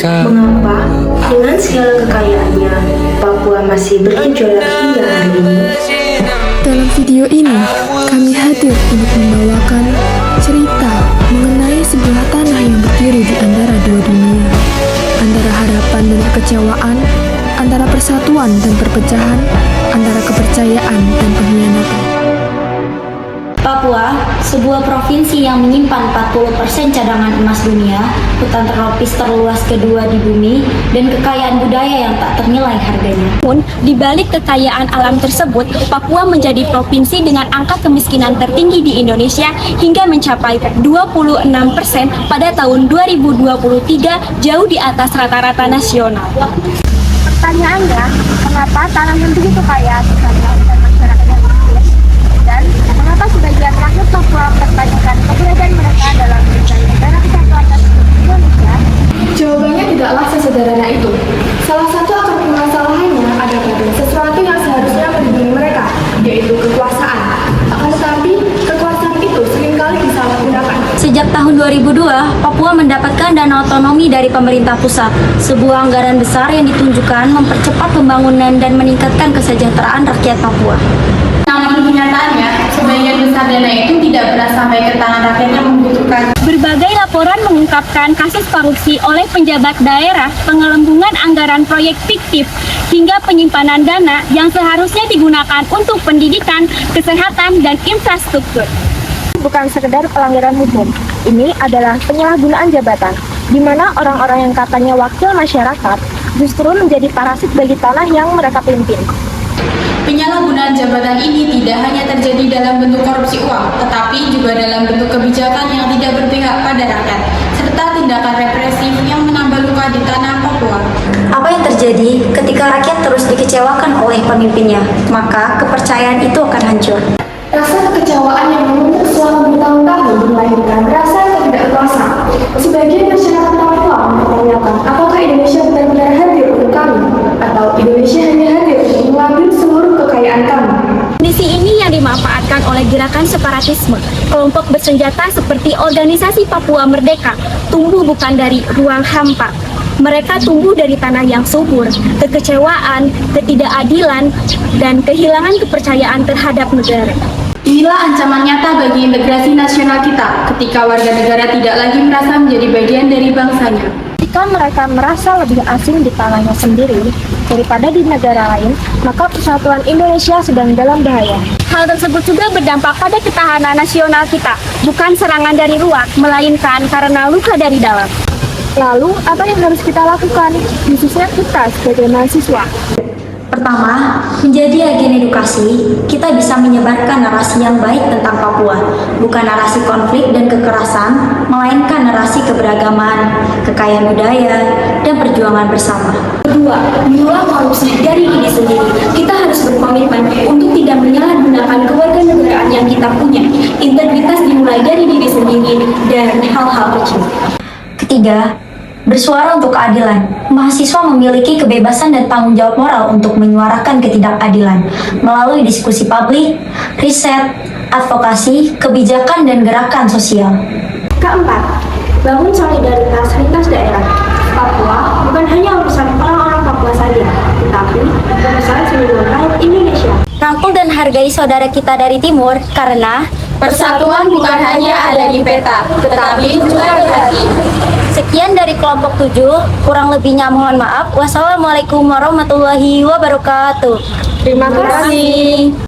Mengapa dengan segala kekayaannya Papua masih bergejolak hingga hari ini? Dalam video ini, kami hadir untuk membawakan cerita mengenai sebuah tanah yang berdiri di antara dua dunia, antara harapan dan kekecewaan, antara persatuan dan perpecahan, antara kepercayaan dan pengkhianatan. Papua, sebuah provinsi yang menyimpan 40% cadangan emas dunia, hutan tropis terluas kedua di bumi, dan kekayaan budaya yang tak ternilai harganya. Namun, di balik kekayaan alam tersebut, Papua menjadi provinsi dengan angka kemiskinan tertinggi di Indonesia hingga mencapai 26% pada tahun 2023, jauh di atas rata-rata nasional. Pertanyaannya, kenapa tanah yang begitu kaya terkadang dan masyarakat yang miskin? Dan mengapa sebagian rakyat Papua mempertanyakan keberadaan mereka dalam mencari negara kesatuan Republik Indonesia? Jawabannya tidaklah sesederhana itu. Salah satu akar permasalahannya ada pada sesuatu yang seharusnya melindungi mereka, yaitu kekuasaan. Akan tetapi, kekuasaan itu seringkali disalahgunakan. Sejak tahun 2002, Papua mendapatkan dana otonomi dari pemerintah pusat, sebuah anggaran besar yang ditunjukkan mempercepat pembangunan dan meningkatkan kesejahteraan rakyat Papua. Namun kenyataannya, sebagian besar dana itu tidak pernah sampai ke tangan rakyat yang membutuhkan. Berbagai laporan mengungkapkan kasus korupsi oleh penjabat daerah, pengelembungan anggaran proyek fiktif, hingga penyimpanan dana yang seharusnya digunakan untuk pendidikan, kesehatan, dan infrastruktur. Bukan sekedar pelanggaran hukum, ini adalah penyalahgunaan jabatan, di mana orang-orang yang katanya wakil masyarakat justru menjadi parasit bagi tanah yang mereka pimpin. Penyalahgunaan jabatan ini tidak hanya terjadi dalam bentuk korupsi uang, tetapi juga dalam bentuk kebijakan yang tidak berpihak pada rakyat, serta tindakan represif yang menambah luka di tanah Papua. Apa yang terjadi ketika rakyat terus dikecewakan oleh pemimpinnya, maka kepercayaan itu akan hancur. Rasa kekecewaan yang menumpuk selama bertahun-tahun melahirkan rasa ketidakpuasan. Sebagian masyarakat Papua mempertanyakan apakah Indonesia benar-benar hadir untuk kami, atau Indonesia hanya hadir untuk mengambil seluruh kekayaan kami. Kondisi ini yang dimanfaatkan oleh gerakan separatisme. Kelompok bersenjata seperti Organisasi Papua Merdeka tumbuh bukan dari ruang hampa. Mereka tumbuh dari tanah yang subur, kekecewaan, ketidakadilan, dan kehilangan kepercayaan terhadap negara. Inilah ancaman nyata bagi integrasi nasional kita ketika warga negara tidak lagi merasa menjadi bagian dari bangsanya. Jika mereka merasa lebih asing di tanahnya sendiri daripada di negara lain, maka persatuan Indonesia sedang dalam bahaya. Hal tersebut juga berdampak pada ketahanan nasional kita, bukan serangan dari luar, melainkan karena luka dari dalam. Lalu, apa yang harus kita lakukan, khususnya kita sebagai mahasiswa? Pertama, menjadi agen edukasi, kita bisa menyebarkan narasi yang baik tentang Papua, bukan narasi konflik dan kekerasan, melainkan narasi keberagaman, kekayaan budaya, dan perjuangan bersama. Kedua, menolak korupsi dari diri sendiri. Kita harus berkomitmen untuk tidak menyalahgunakan kewarganegaraan yang kita punya. Integritas dimulai dari diri sendiri dan hal-hal kecil. Ketiga, bersuara untuk keadilan. Mahasiswa memiliki kebebasan dan tanggung jawab moral untuk menyuarakan ketidakadilan melalui diskusi publik, riset, advokasi, kebijakan, dan gerakan sosial. Keempat, bangun solidaritas lintas daerah. Papua bukan hanya urusan orang-orang Papua saja, tetapi urusan seluruh rakyat Indonesia. Rangkul dan hargai saudara kita dari timur karena Persatuan bukan hanya ada di peta, tetapi juga di hati. Sekian dari kelompok 7, kurang lebihnya mohon maaf. Wassalamualaikum warahmatullahi wabarakatuh. Terima kasih.